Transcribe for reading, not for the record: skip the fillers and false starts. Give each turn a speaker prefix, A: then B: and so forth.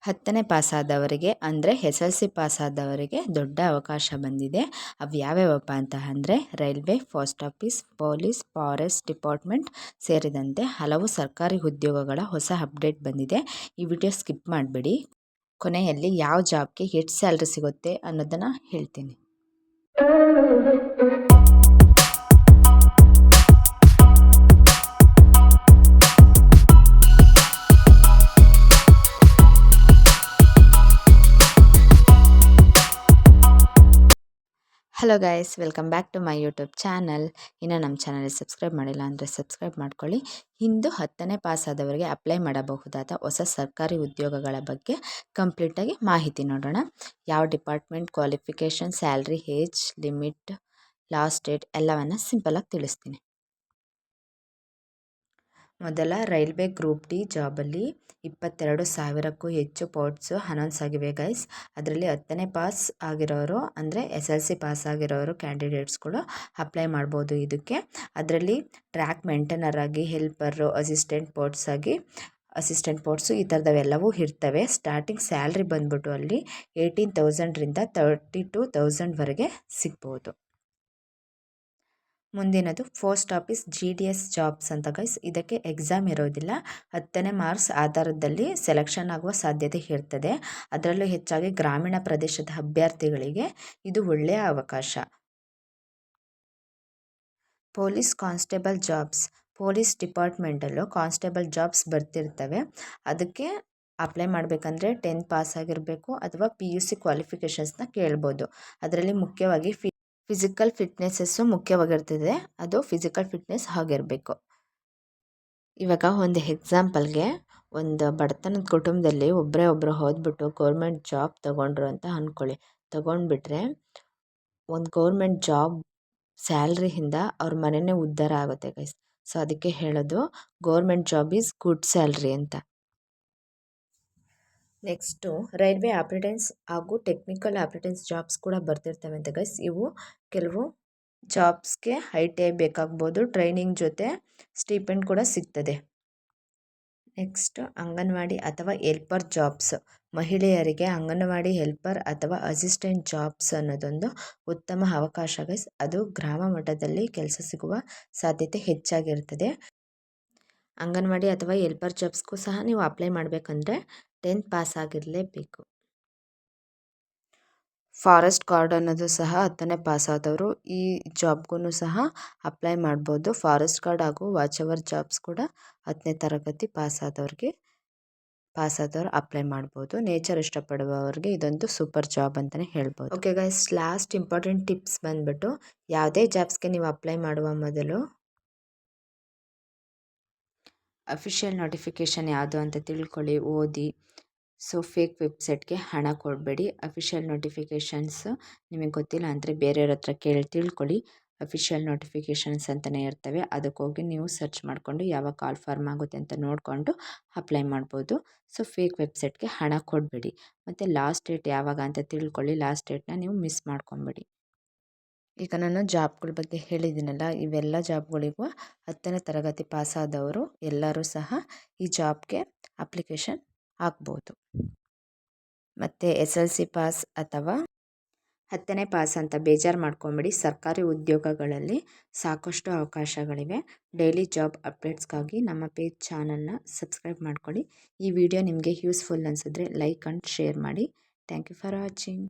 A: 10ನೇ ಪಾಸಾದವರಿಗೆ ಅಂದರೆ SSLC ಪಾಸಾದವರಿಗೆ ದೊಡ್ಡ ಅವಕಾಶ ಬಂದಿದೆ. ಅವು ಯಾವ್ಯಾವಪ್ಪ ಅಂತ ಅಂದರೆ railway, post office, police, forest department ಸೇರಿದಂತೆ ಹಲವು ಸರ್ಕಾರಿ ಉದ್ಯೋಗಗಳ ಹೊಸ ಅಪ್ಡೇಟ್ ಬಂದಿದೆ. ಈ ವಿಡಿಯೋ ಸ್ಕಿಪ್ ಮಾಡಬೇಡಿ. ಕೊನೆಯಲ್ಲಿ ಯಾವ ಜಾಬ್ಗೆ ಎಷ್ಟು ಸ್ಯಾಲ್ರಿ ಸಿಗುತ್ತೆ ಅನ್ನೋದನ್ನು ಹೇಳ್ತೀನಿ. Hello guys, welcome back to my YouTube channel. ಇನ್ನು ನಮ್ಮ ಚಾನಲ್ಗೆ ಸಬ್ಸ್ಕ್ರೈಬ್ ಮಾಡಿಲ್ಲ ಅಂದರೆ ಸಬ್ಸ್ಕ್ರೈಬ್ ಮಾಡ್ಕೊಳ್ಳಿ. ಇಂದು 10ನೇ ಪಾಸಾದವರಿಗೆ ಅಪ್ಲೈ ಮಾಡಬಹುದಾದ ಹೊಸ ಸರ್ಕಾರಿ ಉದ್ಯೋಗಗಳ ಬಗ್ಗೆ ಕಂಪ್ಲೀಟಾಗಿ ಮಾಹಿತಿ ನೋಡೋಣ. ಯಾವ department, qualification, salary, age limit, last date ಎಲ್ಲವನ್ನು ಸಿಂಪಲಾಗಿ ತಿಳಿಸ್ತೀನಿ. ಮೊದಲ ರೈಲ್ವೆ ಗ್ರೂಪ್ ಡಿ ಜಾಬಲ್ಲಿ 22,000ಕ್ಕೂ ಹೆಚ್ಚು ಪೋಸ್ಟ್ಸು ಅನೌನ್ಸ್ ಆಗಿವೆ ಗೈಸ್. ಅದರಲ್ಲಿ 10ನೇ ಪಾಸ್ ಆಗಿರೋರು ಅಂದರೆ SSLC ಪಾಸ್ ಆಗಿರೋರು ಕ್ಯಾಂಡಿಡೇಟ್ಸ್ಗಳು ಅಪ್ಲೈ ಮಾಡ್ಬೋದು ಇದಕ್ಕೆ. ಅದರಲ್ಲಿ ಟ್ರ್ಯಾಕ್ ಮೇಂಟೈನರ್ ಆಗಿ, ಹೆಲ್ಪರು, ಅಸಿಸ್ಟೆಂಟ್ ಪೋಸ್ಟ್ಸು ಈ ಥರದವೆಲ್ಲವೂ ಇರ್ತವೆ. ಸ್ಟಾರ್ಟಿಂಗ್ ಸ್ಯಾಲ್ರಿ ಬಂದ್ಬಿಟ್ಟು ಅಲ್ಲಿ 18,000ರಿಂದ 32,000ವರೆಗೆ ಸಿಗ್ಬೋದು. ಮುಂದಿನದು ಪೋಸ್ಟ್ ಆಫೀಸ್ GDS ಜಾಬ್ಸ್ ಅಂತ ಗೈಸ್. ಇದಕ್ಕೆ ಎಕ್ಸಾಮ್ ಇರೋದಿಲ್ಲ. 10ನೇ ಮಾರ್ಕ್ಸ್ ಆಧಾರದಲ್ಲಿ ಸೆಲೆಕ್ಷನ್ ಆಗುವ ಸಾಧ್ಯತೆ ಇರ್ತದೆ. ಅದರಲ್ಲೂ ಹೆಚ್ಚಾಗಿ ಗ್ರಾಮೀಣ ಪ್ರದೇಶದ ಅಭ್ಯರ್ಥಿಗಳಿಗೆ ಇದು ಒಳ್ಳೆಯ ಅವಕಾಶ. ಪೊಲೀಸ್ ಕಾನ್ಸ್ಟೇಬಲ್ ಜಾಬ್ಸ್, ಪೊಲೀಸ್ ಡಿಪಾರ್ಟ್ಮೆಂಟಲ್ಲೂ ಕಾನ್ಸ್ಟೇಬಲ್ ಜಾಬ್ಸ್ ಬರ್ತಿರ್ತವೆ. ಅದಕ್ಕೆ ಅಪ್ಲೈ ಮಾಡಬೇಕಂದ್ರೆ 10th ಪಾಸ್ ಆಗಿರಬೇಕು ಅಥವಾ PUC ಕ್ವಾಲಿಫಿಕೇಷನ್ಸ್ನ ಕೇಳ್ಬೋದು. ಅದರಲ್ಲಿ ಮುಖ್ಯವಾಗಿ ಫಿಸಿಕಲ್ ಫಿಟ್ನೆಸ್ಸು ಮುಖ್ಯವಾಗಿರ್ತದೆ. ಅದು ಫಿಸಿಕಲ್ ಫಿಟ್ನೆಸ್ ಆಗಿರಬೇಕು. ಇವಾಗ ಒಂದು ಎಕ್ಸಾಂಪಲ್ಗೆ, ಒಂದು ಬಡತನದ ಕುಟುಂಬದಲ್ಲಿ ಒಬ್ಬರು ಓದ್ಬಿಟ್ಟು ಗೌರ್ಮೆಂಟ್ ಜಾಬ್ ತಗೊಂಡ್ರು ಅಂತ ಅಂದ್ಕೊಳ್ಳಿ. ತಗೊಂಡ್ಬಿಟ್ರೆ ಒಂದು ಗೌರ್ಮೆಂಟ್ ಜಾಬ್ ಸ್ಯಾಲ್ರಿಯಿಂದ ಅವ್ರ ಮನೆಯೇ ಉದ್ಧಾರ ಆಗುತ್ತೆ ಗೈಸ್. ಸೊ ಅದಕ್ಕೆ ಹೇಳೋದು government job is good salary ಅಂತ. ನೆಕ್ಸ್ಟು ರೈಲ್ವೆ ಆಪ್ರೇಟೆನ್ಸ್ ಹಾಗೂ ಟೆಕ್ನಿಕಲ್ ಆಪ್ರೇಟೆನ್ಸ್ ಜಾಬ್ಸ್ ಕೂಡ ಬರ್ತಿರ್ತವೆ ಅಂತ ಗೈಸ್. ಇವು ಕೆಲವು ಜಾಬ್ಸ್ಗೆ ITI ಬೇಕಾಗ್ಬೋದು. ಟ್ರೈನಿಂಗ್ ಜೊತೆ ಸ್ಟಿಪೆಂಡ್ ಕೂಡ ಸಿಗ್ತದೆ. ನೆಕ್ಸ್ಟ್ ಅಂಗನವಾಡಿ ಅಥವಾ ಹೆಲ್ಪರ್ ಜಾಬ್ಸ್. ಮಹಿಳೆಯರಿಗೆ ಅಂಗನವಾಡಿ ಹೆಲ್ಪರ್ ಅಥವಾ ಅಸಿಸ್ಟೆಂಟ್ ಜಾಬ್ಸ್ ಅನ್ನೋದೊಂದು ಉತ್ತಮ ಅವಕಾಶ ಗೈಸ್. ಅದು ಗ್ರಾಮ ಮಟ್ಟದಲ್ಲಿ ಕೆಲಸ ಸಿಗುವ ಸಾಧ್ಯತೆ ಹೆಚ್ಚಾಗಿರ್ತದೆ. ಅಂಗನವಾಡಿ ಅಥವಾ ಹೆಲ್ಪರ್ ಜಾಬ್ಸ್ಗೂ ಸಹ ನೀವು ಅಪ್ಲೈ ಮಾಡಬೇಕಂದ್ರೆ 10th ಪಾಸ್ ಆಗಿರಲೇಬೇಕು. ಫಾರೆಸ್ಟ್ ಗಾರ್ಡ್ ಅನ್ನೋದು ಸಹ 10ನೇ ಪಾಸ್ ಆದವರು ಈ ಜಾಬ್ಗೂ ಸಹ ಅಪ್ಲೈ ಮಾಡ್ಬೋದು. ಫಾರೆಸ್ಟ್ ಗಾರ್ಡ್ ಹಾಗೂ ವಾಚ್ ಅವರ್ ಜಾಬ್ಸ್ ಕೂಡ 10ನೇ ತರಗತಿ ಪಾಸಾದವರು ಅಪ್ಲೈ ಮಾಡ್ಬೋದು. ನೇಚರ್ ಇಷ್ಟಪಡುವವರಿಗೆ ಇದೊಂದು ಸೂಪರ್ ಜಾಬ್ ಅಂತಲೇ ಹೇಳ್ಬೋದು. Okay guys, last important tips ಬಂದ್ಬಿಟ್ಟು, ಯಾವುದೇ ಜಾಬ್ಸ್ಗೆ ನೀವು ಅಪ್ಲೈ ಮಾಡುವ ಮೊದಲು ಅಫಿಷಿಯಲ್ ನೋಟಿಫಿಕೇಷನ್ ಯಾವುದು ಅಂತ ತಿಳ್ಕೊಳ್ಳಿ, ಓದಿ. ಸೊ ಫೇಕ್ ವೆಬ್ಸೈಟ್ಗೆ ಹಣ ಕೊಡಬೇಡಿ. ಅಫಿಷಿಯಲ್ ನೋಟಿಫಿಕೇಷನ್ಸ್ ನಿಮಗೆ ಗೊತ್ತಿಲ್ಲ ಅಂದರೆ ಬೇರೆಯವ್ರ ಹತ್ರ ಕೇಳಿ ತಿಳ್ಕೊಳ್ಳಿ. ಅಫಿಷಿಯಲ್ ನೋಟಿಫಿಕೇಷನ್ಸ್ ಅಂತಲೇ ಇರ್ತವೆ. ಅದಕ್ಕೆ ಹೋಗಿ ನೀವು ಸರ್ಚ್ ಮಾಡಿಕೊಂಡು ಯಾವಾಗ ಕಾಲ್ ಫಾರ್ಮ್ ಆಗುತ್ತೆ ಅಂತ ನೋಡಿಕೊಂಡು ಅಪ್ಲೈ ಮಾಡ್ಬೋದು. ಸೊ ಫೇಕ್ ವೆಬ್ಸೈಟ್ಗೆ ಹಣ ಕೊಡಬೇಡಿ. ಮತ್ತು ಲಾಸ್ಟ್ ಡೇಟ್ ಯಾವಾಗ ಅಂತ ತಿಳ್ಕೊಳ್ಳಿ. ಲಾಸ್ಟ್ ಡೇಟ್ನ ನೀವು ಮಿಸ್ ಮಾಡ್ಕೊಬೇಡಿ. ಈಗ ನಾನು ಜಾಬ್ಗಳ ಬಗ್ಗೆ ಹೇಳಿದ್ದೀನಲ್ಲ, ಇವೆಲ್ಲ ಜಾಬ್ಗಳಿಗೂ 10ನೇ ತರಗತಿ ಪಾಸಾದವರು ಎಲ್ಲರೂ ಸಹ ಈ ಜಾಬ್ಗೆ ಅಪ್ಲಿಕೇಶನ್ ಹಾಕ್ಬೋದು. ಮತ್ತು SSLC ಪಾಸ್ ಅಥವಾ 10ನೇ ಪಾಸ್ ಅಂತ ಬೇಜಾರು ಮಾಡ್ಕೊಂಬೇಡಿ. ಸರ್ಕಾರಿ ಉದ್ಯೋಗಗಳಲ್ಲಿ ಸಾಕಷ್ಟು ಅವಕಾಶಗಳಿವೆ. ಡೈಲಿ ಜಾಬ್ ಅಪ್ಡೇಟ್ಸ್ಗಾಗಿ ನಮ್ಮ ಚಾನಲ್ನ ಸಬ್ಸ್ಕ್ರೈಬ್ ಮಾಡ್ಕೊಳ್ಳಿ. ಈ ವಿಡಿಯೋ ನಿಮಗೆ ಯೂಸ್ಫುಲ್ ಅನಿಸಿದ್ರೆ ಲೈಕ್ ಆ್ಯಂಡ್ ಶೇರ್ ಮಾಡಿ. Thank you for watching.